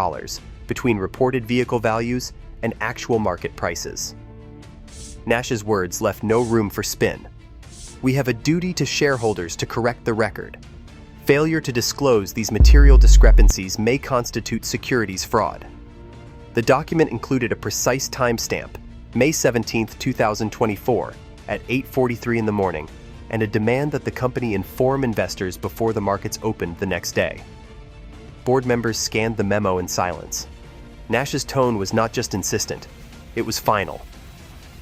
between reported vehicle values and actual market prices. Nash's words left no room for spin. We have a duty to shareholders to correct the record. Failure to disclose these material discrepancies may constitute securities fraud. The document included a precise timestamp, May 17, 2024, at 8:43 in the morning, and a demand that the company inform investors before the markets opened the next day. Board members scanned the memo in silence. Nash's tone was not just insistent, it was final.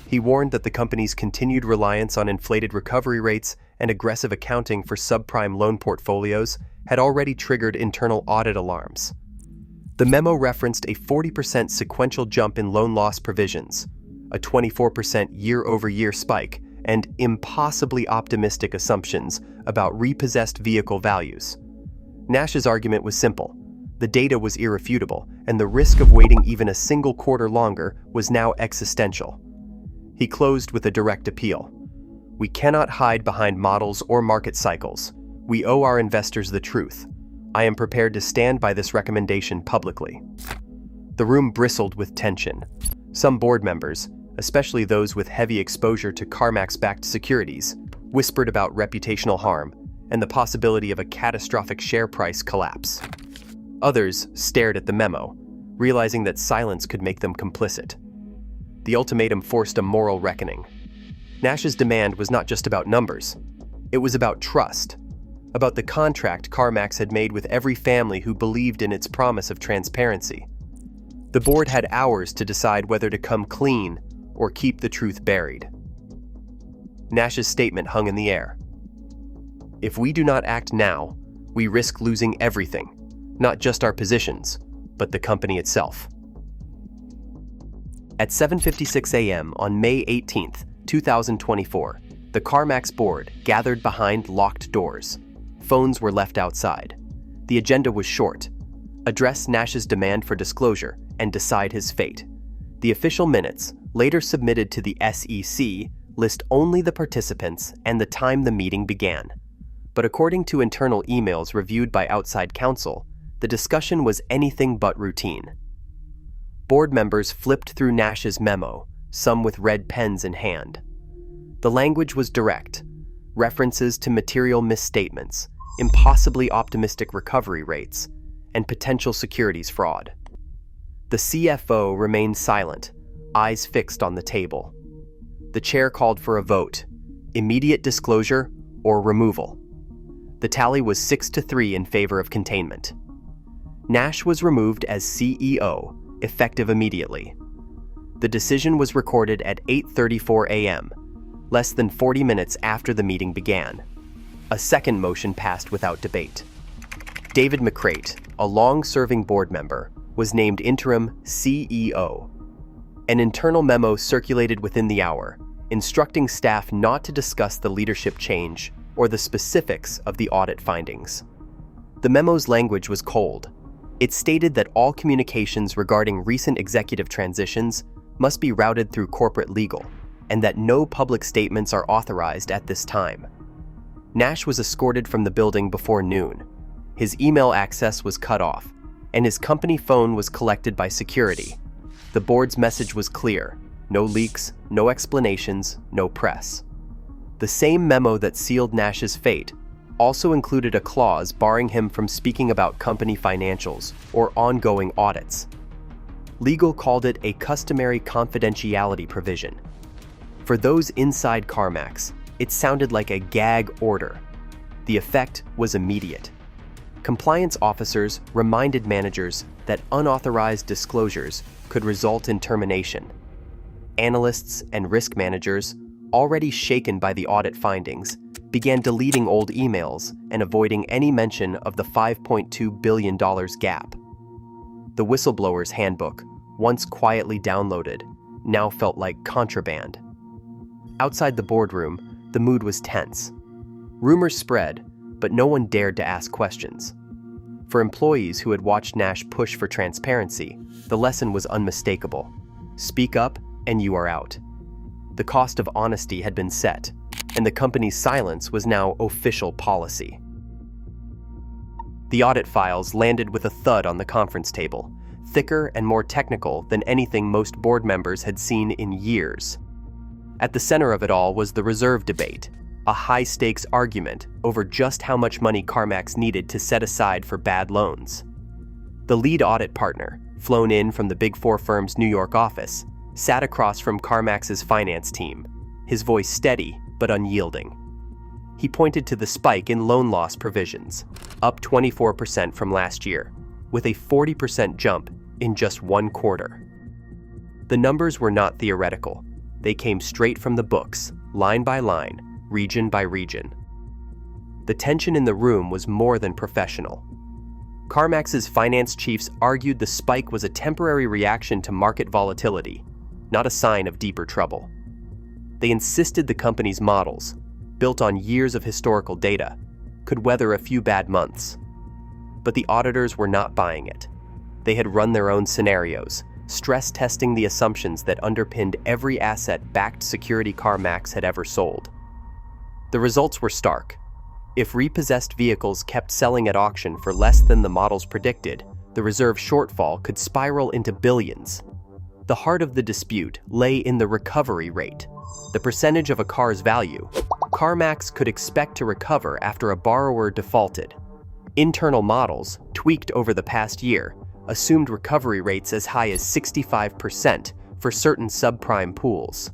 He warned that the company's continued reliance on inflated recovery rates and aggressive accounting for subprime loan portfolios had already triggered internal audit alarms. The memo referenced a 40% sequential jump in loan loss provisions, a 24% year-over-year spike, and impossibly optimistic assumptions about repossessed vehicle values. Nash's argument was simple. The data was irrefutable, and the risk of waiting even a single quarter longer was now existential. He closed with a direct appeal. We cannot hide behind models or market cycles. We owe our investors the truth. I am prepared to stand by this recommendation publicly." The room bristled with tension. Some board members, especially those with heavy exposure to Carmax-backed securities, whispered about reputational harm and the possibility of a catastrophic share price collapse. Others stared at the memo, realizing that silence could make them complicit. The ultimatum forced a moral reckoning. Nash's demand was not just about numbers. It was about trust, about the contract Carmax had made with every family who believed in its promise of transparency. The board had hours to decide whether to come clean or keep the truth buried. Nash's statement hung in the air. "If we do not act now, we risk losing everything, not just our positions, but the company itself." At 7:56 a.m. on May 18, 2024, the Carmax board gathered behind locked doors. Phones were left outside. The agenda was short: address Nash's demand for disclosure and decide his fate. The official minutes, later submitted to the SEC, list only the participants and the time the meeting began. But according to internal emails reviewed by outside counsel, the discussion was anything but routine. Board members flipped through Nash's memo, some with red pens in hand. The language was direct: references to material misstatements, impossibly optimistic recovery rates, and potential securities fraud. The CFO remained silent, eyes fixed on the table. The chair called for a vote: immediate disclosure or removal. The tally was 6-3 in favor of containment. Nash was removed as CEO, effective immediately. The decision was recorded at 8:34 a.m., less than 40 minutes after the meeting began. A second motion passed without debate. David McCrate, a long-serving board member, was named interim CEO. An internal memo circulated within the hour, instructing staff not to discuss the leadership change or the specifics of the audit findings. The memo's language was cold. It stated that all communications regarding recent executive transitions must be routed through corporate legal, and that no public statements are authorized at this time. Nash was escorted from the building before noon. His email access was cut off, and his company phone was collected by security. The board's message was clear: no leaks, no explanations, no press. The same memo that sealed Nash's fate also included a clause barring him from speaking about company financials or ongoing audits. Legal called it a customary confidentiality provision. For those inside Carmax, it sounded like a gag order. The effect was immediate. Compliance officers reminded managers that unauthorized disclosures could result in termination. Analysts and risk managers, already shaken by the audit findings, began deleting old emails and avoiding any mention of the $5.2 billion gap. The Whistleblower's handbook, once quietly downloaded, now felt like contraband. Outside the boardroom, the mood was tense. Rumors spread, but no one dared to ask questions. For employees who had watched Nash push for transparency, the lesson was unmistakable: speak up and you are out. The cost of honesty had been set, and the company's silence was now official policy. The audit files landed with a thud on the conference table, thicker and more technical than anything most board members had seen in years. At the center of it all was the reserve debate, a high-stakes argument over just how much money Carmax needed to set aside for bad loans. The lead audit partner, flown in from the Big Four firm's New York office, sat across from Carmax's finance team, his voice steady but unyielding. He pointed to the spike in loan loss provisions, up 24% from last year, with a 40% jump in just one quarter. The numbers were not theoretical. They came straight from the books, line by line, region by region. The tension in the room was more than professional. Carmax's finance chiefs argued the spike was a temporary reaction to market volatility, not a sign of deeper trouble. They insisted the company's models, built on years of historical data, could weather a few bad months. But the auditors were not buying it. They had run their own scenarios, stress testing the assumptions that underpinned every asset-backed security Carmax had ever sold. The results were stark. If repossessed vehicles kept selling at auction for less than the models predicted, the reserve shortfall could spiral into billions. The heart of the dispute lay in the recovery rate, the percentage of a car's value Carmax could expect to recover after a borrower defaulted. Internal models, tweaked over the past year, assumed recovery rates as high as 65% for certain subprime pools.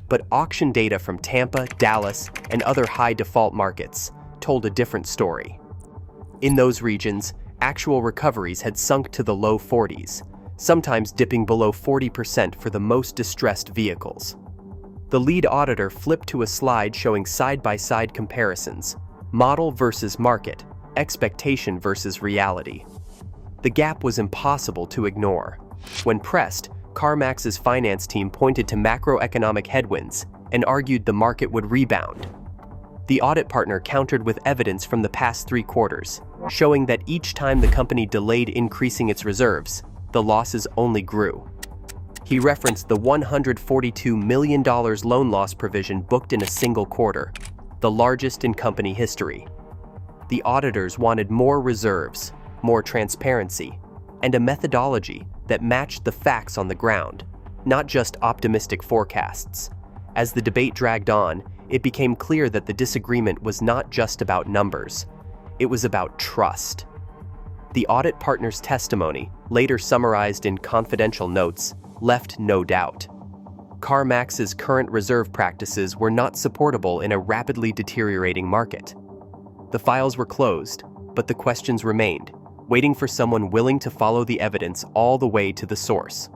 But auction data from Tampa, Dallas, and other high-default markets told a different story. In those regions, actual recoveries had sunk to the low 40s, sometimes dipping below 40% for the most distressed vehicles. The lead auditor flipped to a slide showing side-by-side comparisons, model versus market, expectation versus reality. The gap was impossible to ignore. When pressed, Carmax's finance team pointed to macroeconomic headwinds and argued the market would rebound. The audit partner countered with evidence from the past 3 quarters, showing that each time the company delayed increasing its reserves, the losses only grew. He referenced the $142 million loan loss provision booked in a single quarter, the largest in company history. The auditors wanted more reserves, more transparency, and a methodology that matched the facts on the ground, not just optimistic forecasts. As the debate dragged on, it became clear that the disagreement was not just about numbers. It was about trust. The audit partner's testimony, later summarized in confidential notes, left no doubt. Carmax's current reserve practices were not supportable in a rapidly deteriorating market. The files were closed, but the questions remained, waiting for someone willing to follow the evidence all the way to the source.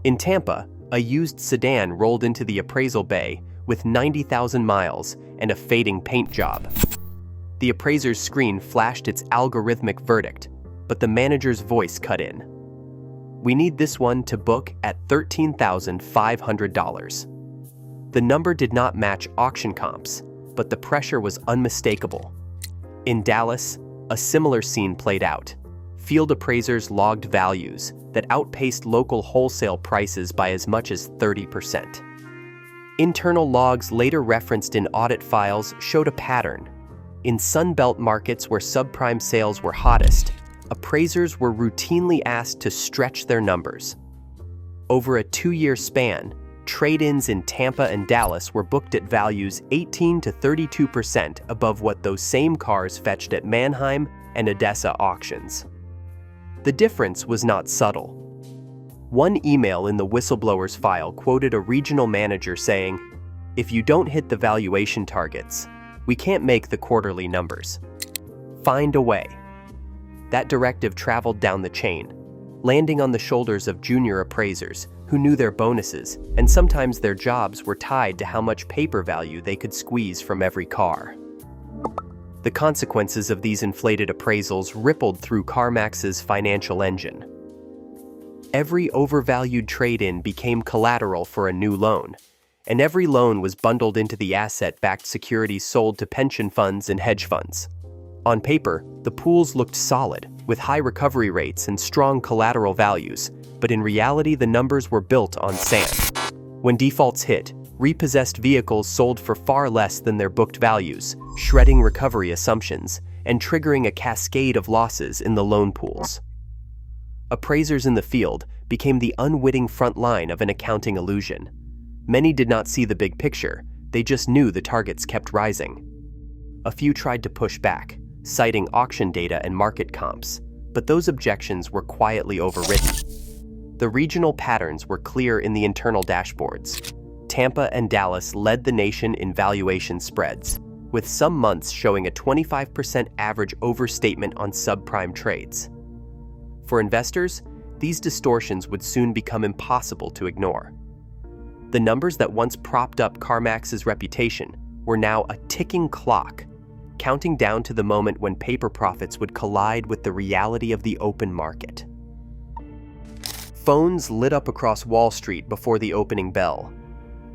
In Tampa, a used sedan rolled into the appraisal bay with 90,000 miles and a fading paint job. The appraiser's screen flashed its algorithmic verdict, but the manager's voice cut in. "We need this one to book at $13,500. The number did not match auction comps, but the pressure was unmistakable. In Dallas, a similar scene played out. Field appraisers logged values that outpaced local wholesale prices by as much as 30%. Internal logs later referenced in audit files showed a pattern. In Sunbelt markets where subprime sales were hottest, appraisers were routinely asked to stretch their numbers. Over a 2-year span, trade-ins in Tampa and Dallas were booked at values 18 to 32% above what those same cars fetched at Manheim and Odessa auctions. The difference was not subtle. One email in the Whistleblower's file quoted a regional manager saying, "If you don't hit the valuation targets, we can't make the quarterly numbers. Find a way." That directive traveled down the chain, landing on the shoulders of junior appraisers who knew their bonuses, and sometimes their jobs were tied to how much paper value they could squeeze from every car. The consequences of these inflated appraisals rippled through Carmax's financial engine. Every overvalued trade-in became collateral for a new loan, and every loan was bundled into the asset-backed securities sold to pension funds and hedge funds. On paper, the pools looked solid, with high recovery rates and strong collateral values, but in reality the numbers were built on sand. When defaults hit, repossessed vehicles sold for far less than their booked values, shredding recovery assumptions and triggering a cascade of losses in the loan pools. Appraisers in the field became the unwitting front line of an accounting illusion. Many did not see the big picture, they just knew the targets kept rising. A few tried to push back, citing auction data and market comps, but those objections were quietly overridden. The regional patterns were clear in the internal dashboards. Tampa and Dallas led the nation in valuation spreads, with some months showing a 25% average overstatement on subprime trades. For investors, these distortions would soon become impossible to ignore. The numbers that once propped up Carmax's reputation were now a ticking clock, counting down to the moment when paper profits would collide with the reality of the open market. Phones lit up across Wall Street before the opening bell.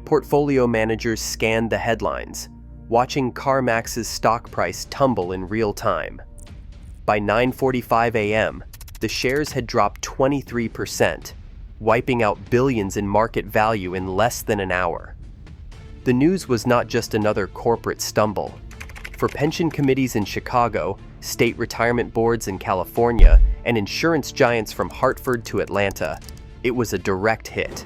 Portfolio managers scanned the headlines, watching Carmax's stock price tumble in real time. By 9:45 a.m., the shares had dropped 23%, wiping out billions in market value in less than an hour. The news was not just another corporate stumble. For pension committees in Chicago, state retirement boards in California, and insurance giants from Hartford to Atlanta, it was a direct hit.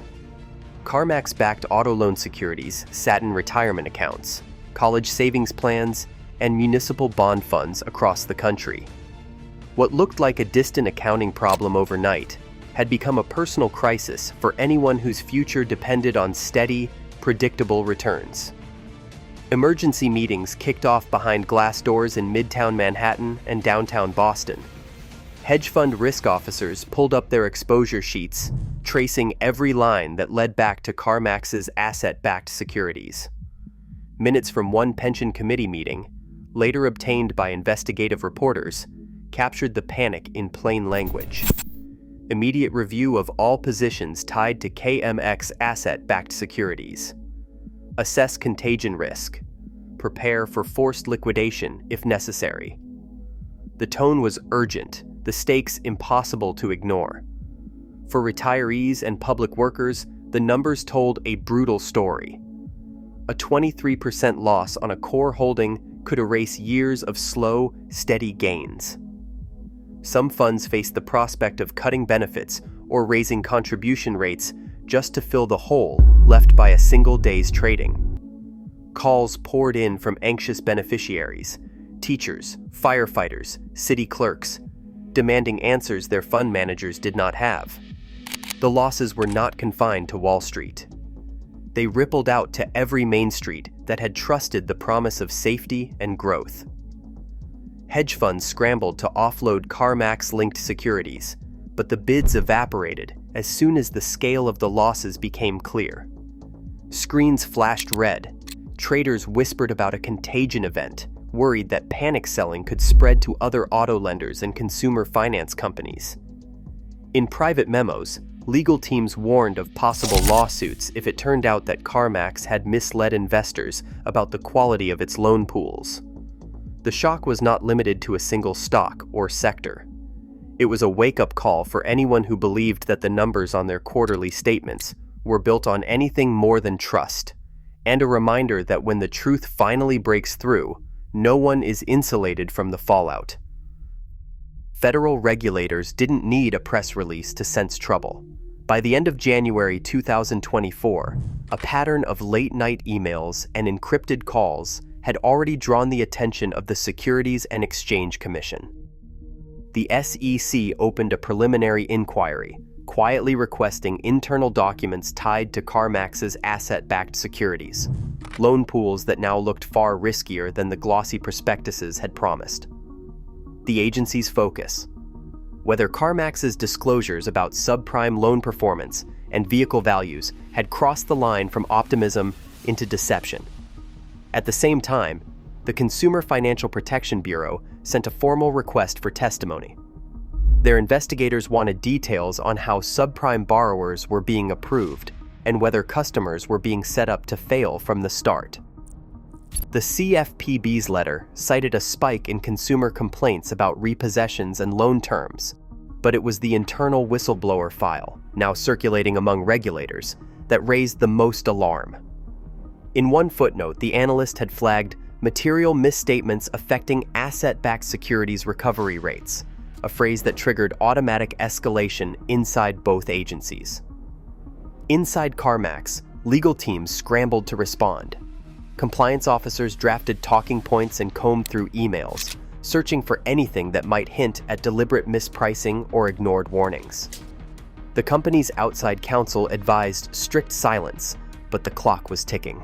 Carmax-backed auto loan securities sat in retirement accounts, college savings plans, and municipal bond funds across the country. What looked like a distant accounting problem overnight had become a personal crisis for anyone whose future depended on steady, predictable returns. Emergency meetings kicked off behind glass doors in Midtown Manhattan and downtown Boston. Hedge fund risk officers pulled up their exposure sheets, tracing every line that led back to Carmax's asset-backed securities. Minutes from one pension committee meeting, later obtained by investigative reporters, captured the panic in plain language. Immediate review of all positions tied to KMX asset-backed securities. Assess contagion risk. Prepare for forced liquidation if necessary. The tone was urgent, the stakes impossible to ignore. For retirees and public workers, the numbers told a brutal story. A 23% loss on a core holding could erase years of slow, steady gains. Some funds faced the prospect of cutting benefits or raising contribution rates just to fill the hole left by a single day's trading. Calls poured in from anxious beneficiaries, teachers, firefighters, city clerks, demanding answers their fund managers did not have. The losses were not confined to Wall Street. They rippled out to every Main Street that had trusted the promise of safety and growth. Hedge funds scrambled to offload Carmax-linked securities, but the bids evaporated as soon as the scale of the losses became clear. Screens flashed red. Traders whispered about a contagion event, worried that panic selling could spread to other auto lenders and consumer finance companies. In private memos, legal teams warned of possible lawsuits if it turned out that Carmax had misled investors about the quality of its loan pools. The shock was not limited to a single stock or sector. It was a wake-up call for anyone who believed that the numbers on their quarterly statements were built on anything more than trust, and a reminder that when the truth finally breaks through, no one is insulated from the fallout. Federal regulators didn't need a press release to sense trouble. By the end of January 2024, a pattern of late-night emails and encrypted calls had already drawn the attention of the Securities and Exchange Commission. The SEC opened a preliminary inquiry, quietly requesting internal documents tied to Carmax's asset-backed securities, loan pools that now looked far riskier than the glossy prospectuses had promised. The agency's focus: whether Carmax's disclosures about subprime loan performance and vehicle values had crossed the line from optimism into deception. At the same time, the Consumer Financial Protection Bureau sent a formal request for testimony. Their investigators wanted details on how subprime borrowers were being approved and whether customers were being set up to fail from the start. The CFPB's letter cited a spike in consumer complaints about repossessions and loan terms, but it was the internal whistleblower file, now circulating among regulators, that raised the most alarm. In one footnote, the analyst had flagged material misstatements affecting asset-backed securities recovery rates, a phrase that triggered automatic escalation inside both agencies. Inside Carmax, legal teams scrambled to respond. Compliance officers drafted talking points and combed through emails, searching for anything that might hint at deliberate mispricing or ignored warnings. The company's outside counsel advised strict silence, but the clock was ticking.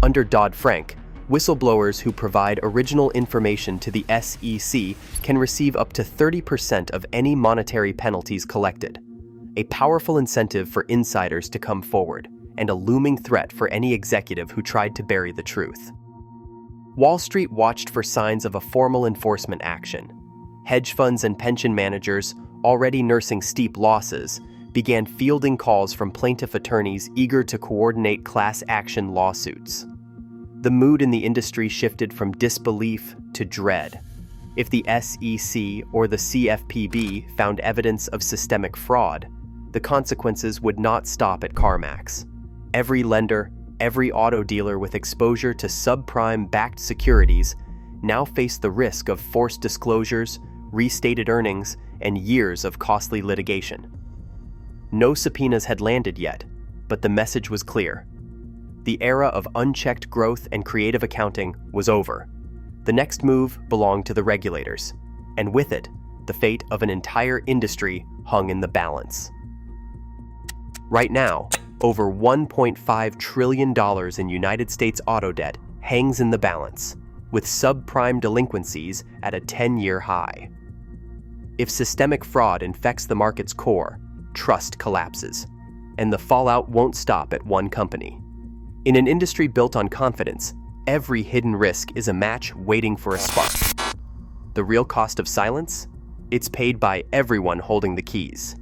Under Dodd-Frank, whistleblowers who provide original information to the SEC can receive up to 30% of any monetary penalties collected, a powerful incentive for insiders to come forward, and a looming threat for any executive who tried to bury the truth. Wall Street watched for signs of a formal enforcement action. Hedge funds and pension managers, already nursing steep losses, began fielding calls from plaintiff attorneys eager to coordinate class action lawsuits. The mood in the industry shifted from disbelief to dread. If the SEC or the CFPB found evidence of systemic fraud, the consequences would not stop at Carmax. Every lender, Every auto dealer with exposure to subprime-backed securities now faced the risk of forced disclosures, restated earnings, and years of costly litigation. No subpoenas had landed yet, but the message was clear. The era of unchecked growth and creative accounting was over. The next move belonged to the regulators, and with it, the fate of an entire industry hung in the balance. Right now, over $1.5 trillion in United States auto debt hangs in the balance, with subprime delinquencies at a 10-year high. If systemic fraud infects the market's core, trust collapses, and the fallout won't stop at one company. In an industry built on confidence, every hidden risk is a match waiting for a spark. The real cost of silence? It's paid by everyone holding the keys.